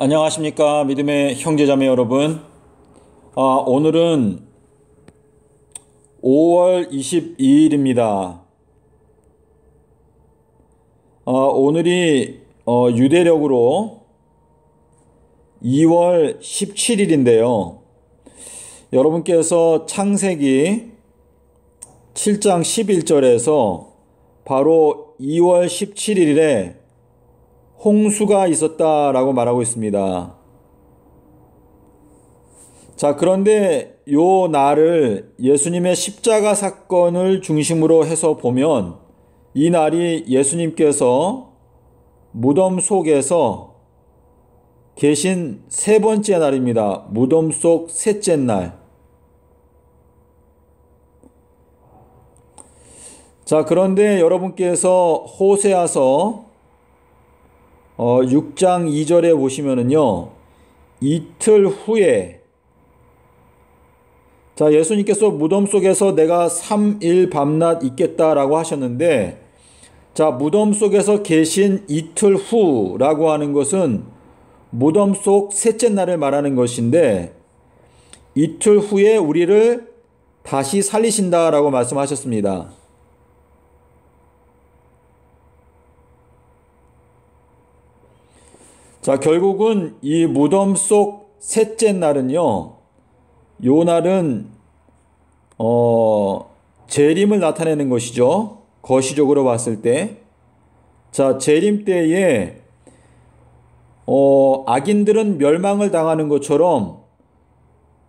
안녕하십니까 믿음의 형제자매 여러분. 오늘은 5월 22일입니다. 오늘이 유대력으로 2월 17일인데요. 여러분께서 창세기 7장 11절에서 바로 2월 17일에 홍수가 있었다라고 말하고 있습니다. 자, 그런데 요 날을 예수님의 십자가 사건을 중심으로 해서 보면 이 날이 예수님께서 무덤 속에서 계신 세 번째 날입니다. 무덤 속 셋째 날. 자, 그런데 여러분께서 호세아서 6장 2절에 보시면은요, 이틀 후에, 자, 예수님께서 무덤 속에서 내가 3일 밤낮 있겠다라고 하셨는데, 자, 무덤 속에서 계신 이틀 후라고 하는 것은 무덤 속 셋째 날을 말하는 것인데, 이틀 후에 우리를 다시 살리신다라고 말씀하셨습니다. 자, 결국은 이 무덤 속 셋째 날은요, 요 날은, 재림을 나타내는 것이죠. 거시적으로 봤을 때. 자, 재림 때에, 악인들은 멸망을 당하는 것처럼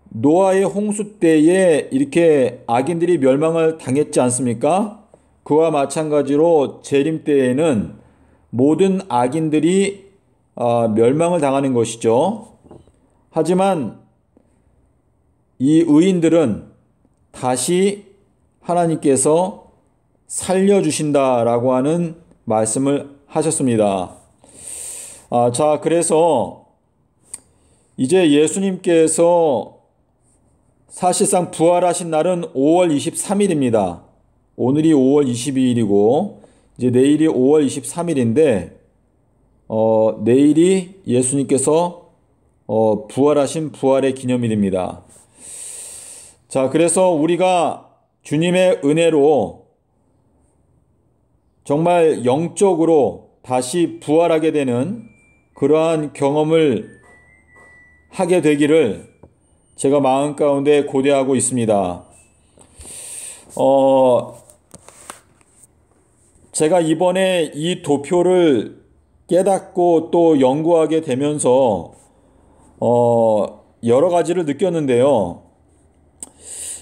노아의 홍수 때에 이렇게 악인들이 멸망을 당했지 않습니까? 그와 마찬가지로 재림 때에는 모든 악인들이 멸망을 당하는 것이죠. 하지만 이 의인들은 다시 하나님께서 살려주신다라고 하는 말씀을 하셨습니다. 자, 그래서 이제 예수님께서 사실상 부활하신 날은 5월 23일입니다. 오늘이 5월 22일이고 이제 내일이 5월 23일인데 내일이 예수님께서 부활하신 부활의 기념일입니다. 자, 그래서 우리가 주님의 은혜로 정말 영적으로 다시 부활하게 되는 그러한 경험을 하게 되기를 제가 마음 가운데 고대하고 있습니다. 제가 이번에 이 도표를 깨닫고 또 연구하게 되면서 여러 가지를 느꼈는데요.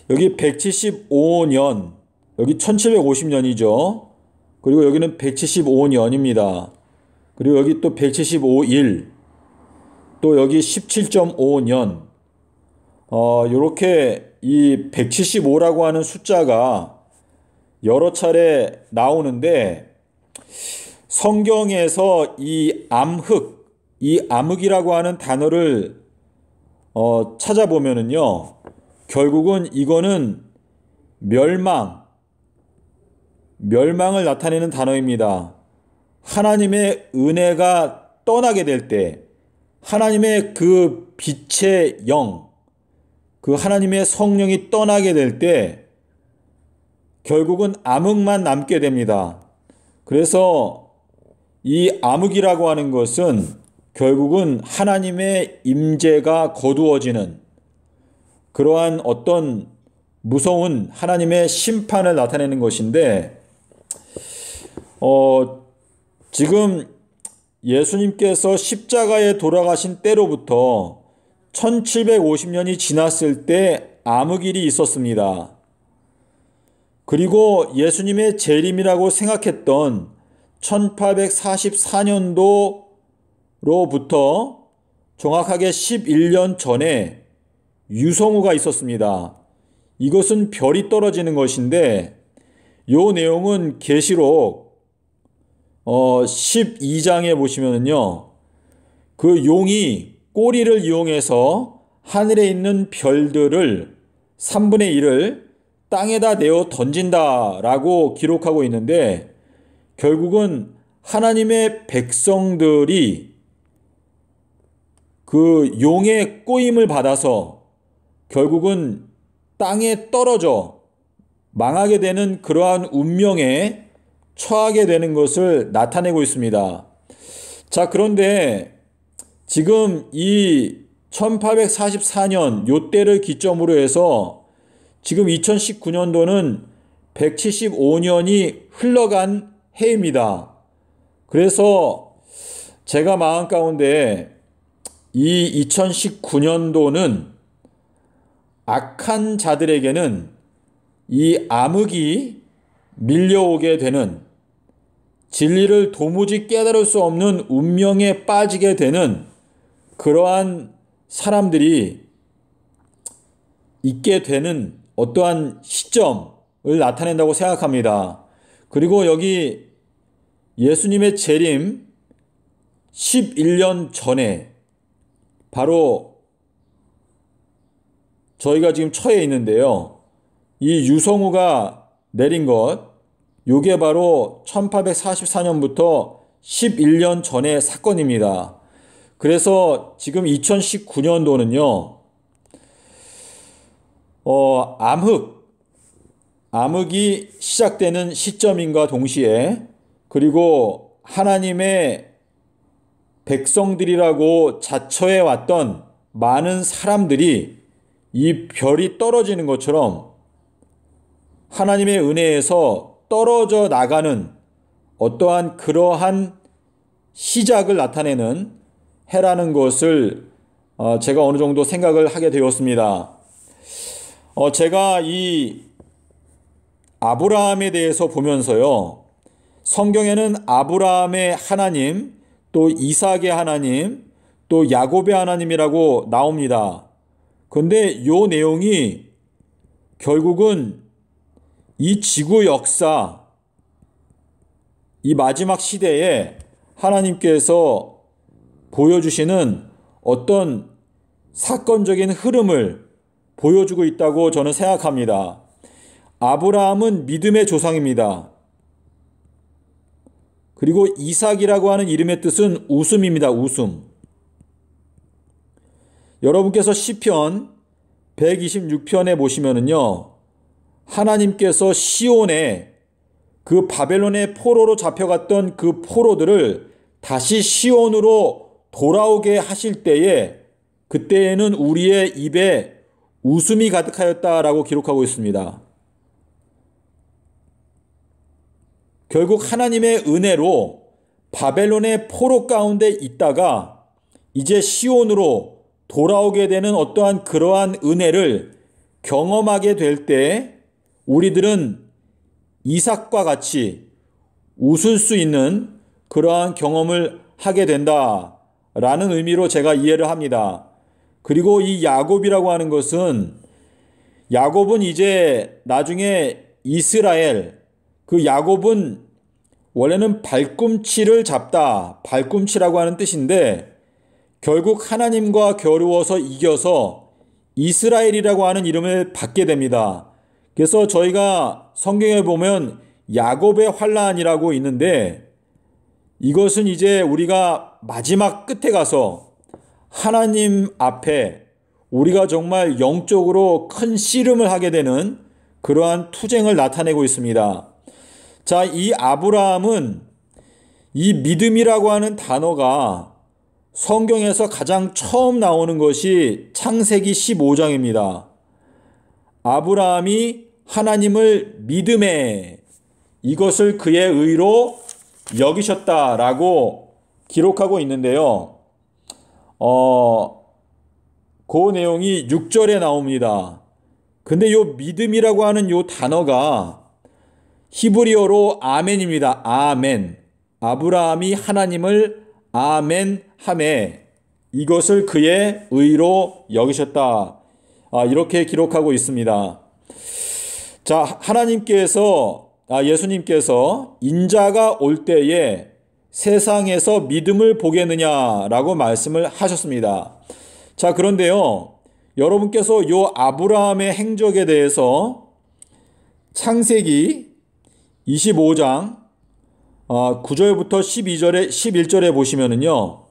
여기 175년, 여기 1750년이죠. 그리고 여기는 175년입니다. 그리고 여기 또 175일, 또 여기 17.5년. 요렇게 이 175라고 하는 숫자가 여러 차례 나오는데 성경에서 이 암흑이라고 하는 단어를 찾아보면은요, 결국은 이거는 멸망을 나타내는 단어입니다. 하나님의 은혜가 떠나게 될 때, 하나님의 그 빛의 영, 그 하나님의 성령이 떠나게 될 때, 결국은 암흑만 남게 됩니다. 그래서 이 암흑이라고 하는 것은 결국은 하나님의 임재가 거두어지는 그러한 어떤 무서운 하나님의 심판을 나타내는 것인데, 지금 예수님께서 십자가에 돌아가신 때로부터 1750년이 지났을 때 암흑일이 있었습니다. 그리고 예수님의 재림이라고 생각했던 1844년도로부터 정확하게 11년 전에 유성우가 있었습니다. 이것은 별이 떨어지는 것인데 요 내용은 계시록 12장에 보시면은요, 그 용이 꼬리를 이용해서 하늘에 있는 별들을 3분의 1을 땅에다 내어 던진다라고 기록하고 있는데, 결국은 하나님의 백성들이 그 용의 꼬임을 받아서 결국은 땅에 떨어져 망하게 되는 그러한 운명에 처하게 되는 것을 나타내고 있습니다. 자, 그런데 지금 이 1844년 요 때를 기점으로 해서 지금 2019년도는 175년이 흘러간 해입니다. 그래서 제가 마음 가운데 이 2019년도는 악한 자들에게는 이 암흑이 밀려오게 되는, 진리를 도무지 깨달을 수 없는 운명에 빠지게 되는 그러한 사람들이 있게 되는 어떠한 시점을 나타낸다고 생각합니다. 그리고 여기 예수님의 재림 11년 전에 바로 저희가 지금 처해 있는데요. 이 유성우가 내린 것, 요게 바로 1844년부터 11년 전의 사건입니다. 그래서 지금 2019년도는요, 암흑이 시작되는 시점인과 동시에, 그리고 하나님의 백성들이라고 자처해 왔던 많은 사람들이 이 별이 떨어지는 것처럼 하나님의 은혜에서 떨어져 나가는 어떠한 그러한 시작을 나타내는 해라는 것을 제가 어느 정도 생각을 하게 되었습니다. 제가 이 아브라함에 대해서 보면서요, 성경에는 아브라함의 하나님, 또 이삭의 하나님, 또 야곱의 하나님이라고 나옵니다. 그런데 요 내용이 결국은 이 지구 역사, 이 마지막 시대에 하나님께서 보여주시는 어떤 사건적인 흐름을 보여주고 있다고 저는 생각합니다. 아브라함은 믿음의 조상입니다. 그리고 이삭이라고 하는 이름의 뜻은 웃음입니다. 웃음. 여러분께서 시편 126편에 보시면은요, 하나님께서 시온에 그 바벨론의 포로로 잡혀갔던 그 포로들을 다시 시온으로 돌아오게 하실 때에, 그때에는 우리의 입에 웃음이 가득하였다라고 기록하고 있습니다. 결국 하나님의 은혜로 바벨론의 포로 가운데 있다가 이제 시온으로 돌아오게 되는 어떠한 그러한 은혜를 경험하게 될 때 우리들은 이삭과 같이 웃을 수 있는 그러한 경험을 하게 된다라는 의미로 제가 이해를 합니다. 그리고 이 야곱이라고 하는 것은, 야곱은 이제 나중에 이스라엘, 그 야곱은 원래는 발꿈치를 잡다, 발꿈치라고 하는 뜻인데 결국 하나님과 겨루어서 이겨서 이스라엘이라고 하는 이름을 받게 됩니다. 그래서 저희가 성경에 보면 야곱의 환란이라고 있는데, 이것은 이제 우리가 마지막 끝에 가서 하나님 앞에 우리가 정말 영적으로 큰 씨름을 하게 되는 그러한 투쟁을 나타내고 있습니다. 자, 이 아브라함은 이 믿음이라고 하는 단어가 성경에서 가장 처음 나오는 것이 창세기 15장입니다. 아브라함이 하나님을 믿음에 이것을 그의 의로 여기셨다라고 기록하고 있는데요. 그 내용이 6절에 나옵니다. 근데 요 믿음이라고 하는 요 단어가 히브리어로 아멘입니다. 아멘. 아브라함이 하나님을 아멘 하매 이것을 그의 의로 여기셨다. 이렇게 기록하고 있습니다. 자, 예수님께서 인자가 올 때에 세상에서 믿음을 보겠느냐라고 말씀을 하셨습니다. 자, 그런데요, 여러분께서 요 아브라함의 행적에 대해서 창세기 25장 9절부터 11절에 보시면은요,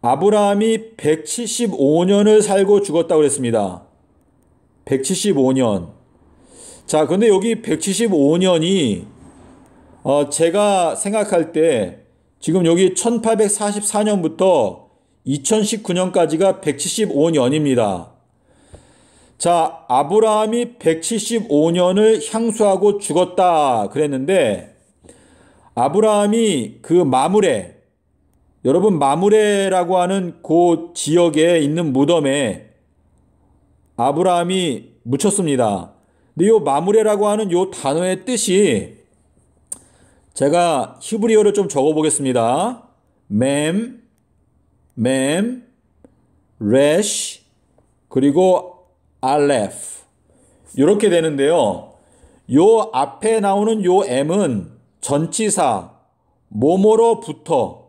아브라함이 175년을 살고 죽었다고 그랬습니다. 175년. 자, 근데 여기 175년이 제가 생각할 때 지금 여기 1844년부터 2019년까지가 175년입니다. 자, 아브라함이 175년을 향수하고 죽었다 그랬는데 아브라함이 그 마므레, 여러분 마므레라고 하는 그 지역에 있는 무덤에 아브라함이 묻혔습니다. 근데 이 마므레라고 하는 이 단어의 뜻이 제가 히브리어로 좀 적어보겠습니다. 레쉬, 그리고 알레프. 이렇게 되는데요. 요 앞에 나오는 요 M은 전치사, 뭐뭐로부터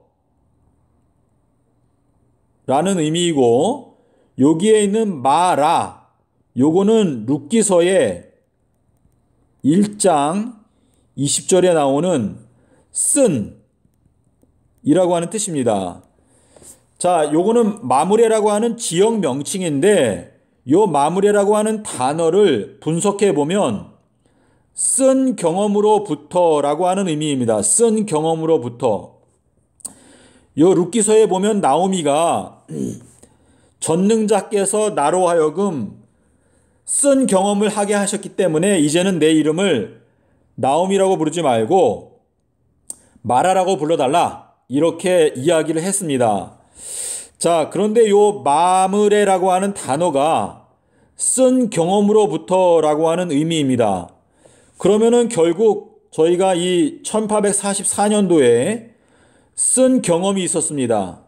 라는 의미이고, 여기에 있는 마라, 요거는 룻기서의 1장 20절에 나오는 쓴 이라고 하는 뜻입니다. 자, 요거는 마므레라고 하는 지역 명칭인데 요 마므레라고 하는 단어를 분석해 보면 쓴 경험으로부터라고 하는 의미입니다. 쓴 경험으로부터. 요 룻기서에 보면 나오미가 전능자께서 나로 하여금 쓴 경험을 하게 하셨기 때문에 이제는 내 이름을 나오미라고 부르지 말고 마라라고 불러달라, 이렇게 이야기를 했습니다. 자, 그런데 요 마므레라고 하는 단어가 쓴 경험으로부터라고 하는 의미입니다. 그러면은 결국 저희가 이 1844년도에 쓴 경험이 있었습니다.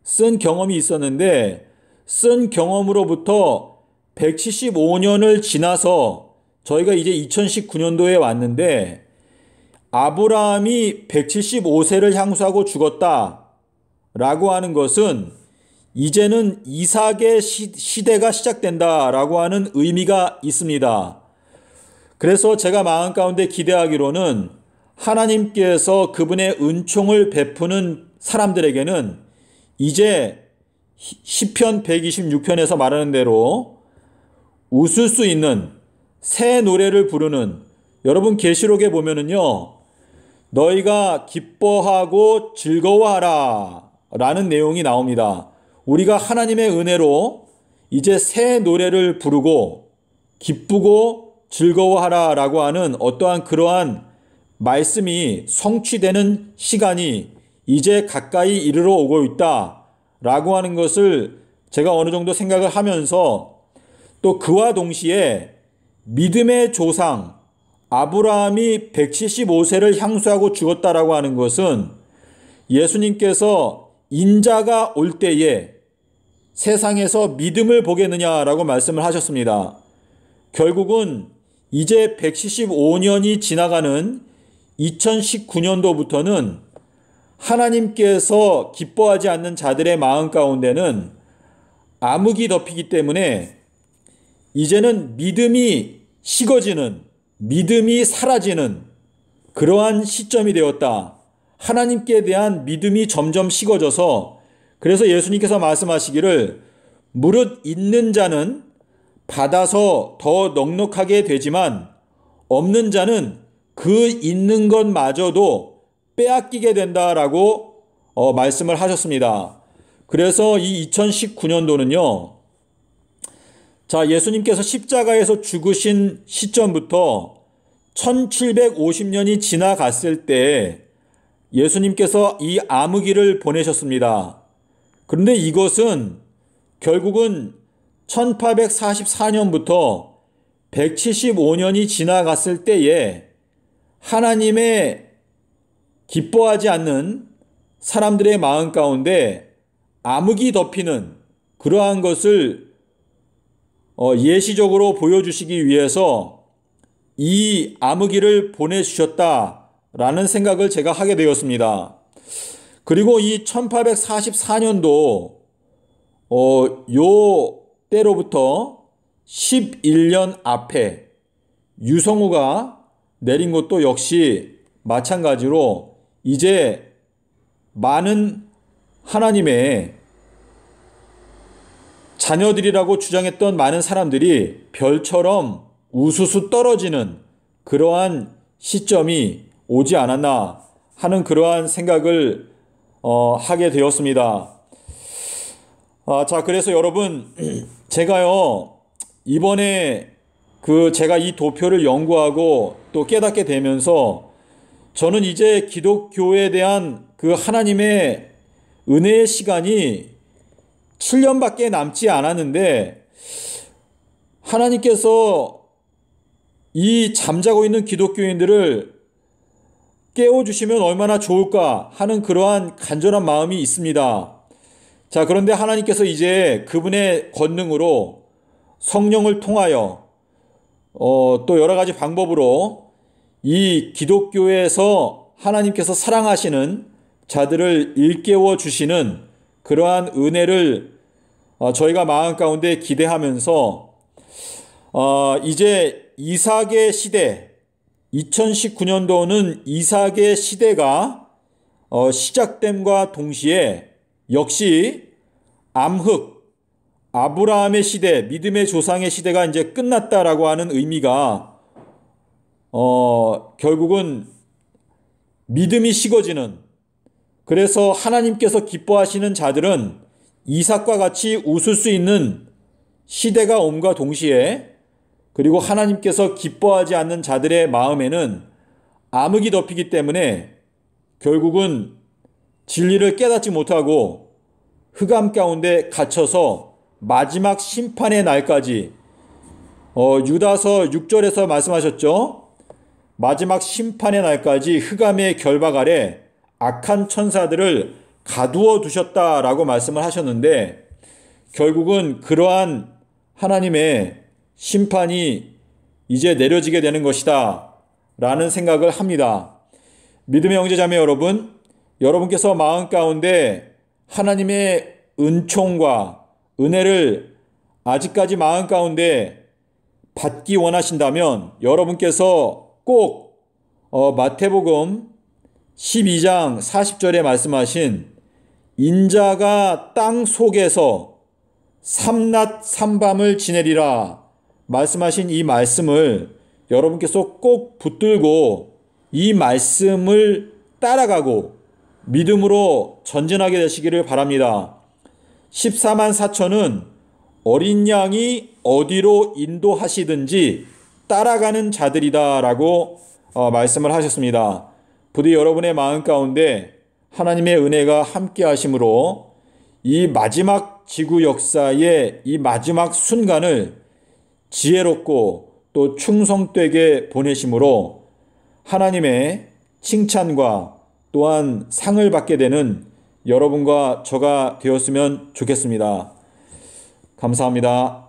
쓴 경험이 있었는데 쓴 경험으로부터 175년을 지나서 저희가 이제 2019년도에 왔는데 아브라함이 175세를 향수하고 죽었다 라고 하는 것은 이제는 이삭의 시대가 시작된다 라고 하는 의미가 있습니다. 그래서 제가 마음 가운데 기대하기로는 하나님께서 그분의 은총을 베푸는 사람들에게는 이제 시편 126편에서 말하는 대로 웃을 수 있는 새 노래를 부르는, 여러분 계시록에 보면은요, 너희가 기뻐하고 즐거워하라 라는 내용이 나옵니다. 우리가 하나님의 은혜로 이제 새 노래를 부르고 기쁘고 즐거워하라 라고 하는 어떠한 그러한 말씀이 성취되는 시간이 이제 가까이 이르러 오고 있다 라고 하는 것을 제가 어느 정도 생각을 하면서, 또 그와 동시에 믿음의 조상 아브라함이 175세를 향수하고 죽었다라고 하는 것은 예수님께서 인자가 올 때에 세상에서 믿음을 보겠느냐라고 말씀을 하셨습니다. 결국은 이제 175년이 지나가는 2019년도부터는 하나님께서 기뻐하지 않는 자들의 마음 가운데는 암흑이 덮이기 때문에 이제는 믿음이 식어지는, 믿음이 사라지는 그러한 시점이 되었다. 하나님께 대한 믿음이 점점 식어져서, 그래서 예수님께서 말씀하시기를 무릇 있는 자는 받아서 더 넉넉하게 되지만 없는 자는 그 있는 것마저도 빼앗기게 된다라고 말씀을 하셨습니다. 그래서 이 2019년도는요, 자, 예수님께서 십자가에서 죽으신 시점부터 1750년이 지나갔을 때 예수님께서 이 암흑기를 보내셨습니다. 그런데 이것은 결국은 1844년부터 175년이 지나갔을 때에 하나님의 기뻐하지 않는 사람들의 마음 가운데 암흑이 덮이는 그러한 것을 예시적으로 보여주시기 위해서 이 암흑기를 보내주셨다라는 생각을 제가 하게 되었습니다. 그리고 이 1844년도 요 때로부터 11년 앞에 유성우가 내린 것도 역시 마찬가지로 이제 많은 하나님의 자녀들이라고 주장했던 많은 사람들이 별처럼 우수수 떨어지는 그러한 시점이 오지 않았나 하는 그러한 생각을 하게 되었습니다. 자, 그래서 여러분, 제가요, 이번에 제가 이 도표를 연구하고 또 깨닫게 되면서 저는 이제 기독교에 대한 그 하나님의 은혜의 시간이 7년밖에 남지 않았는데 하나님께서 이 잠자고 있는 기독교인들을 깨워주시면 얼마나 좋을까 하는 그러한 간절한 마음이 있습니다. 자, 그런데 하나님께서 이제 그분의 권능으로 성령을 통하여 또 여러 가지 방법으로 이 기독교에서 하나님께서 사랑하시는 자들을 일깨워 주시는 그러한 은혜를 저희가 마음 가운데 기대하면서 이제 이삭의 시대, 2019년도는 이삭의 시대가 시작됨과 동시에 역시 암흑, 아브라함의 시대, 믿음의 조상의 시대가 이제 끝났다라고 하는 의미가 결국은 믿음이 식어지는, 그래서 하나님께서 기뻐하시는 자들은 이삭과 같이 웃을 수 있는 시대가 옴과 동시에, 그리고 하나님께서 기뻐하지 않는 자들의 마음에는 암흑이 덮이기 때문에 결국은 진리를 깨닫지 못하고 흑암 가운데 갇혀서 마지막 심판의 날까지, 유다서 6절에서 말씀하셨죠. 마지막 심판의 날까지 흑암의 결박 아래 악한 천사들을 가두어 두셨다라고 말씀을 하셨는데, 결국은 그러한 하나님의 심판이 이제 내려지게 되는 것이다 라는 생각을 합니다. 믿음의 형제자매 여러분, 여러분께서 마음 가운데 하나님의 은총과 은혜를 아직까지 마음 가운데 받기 원하신다면 여러분께서 꼭 마태복음 12장 40절에 말씀하신 인자가 땅 속에서 삼낮 삼밤을 지내리라 말씀하신 이 말씀을 여러분께서 꼭 붙들고 이 말씀을 따라가고 믿음으로 전진하게 되시기를 바랍니다. 14만 4천은 어린 양이 어디로 인도하시든지 따라가는 자들이다 라고 말씀을 하셨습니다. 부디 여러분의 마음 가운데 하나님의 은혜가 함께 하심으로 이 마지막 지구 역사의 이 마지막 순간을 지혜롭고 또 충성되게 보내심으로 하나님의 칭찬과 또한 상을 받게 되는 여러분과 저가 되었으면 좋겠습니다. 감사합니다.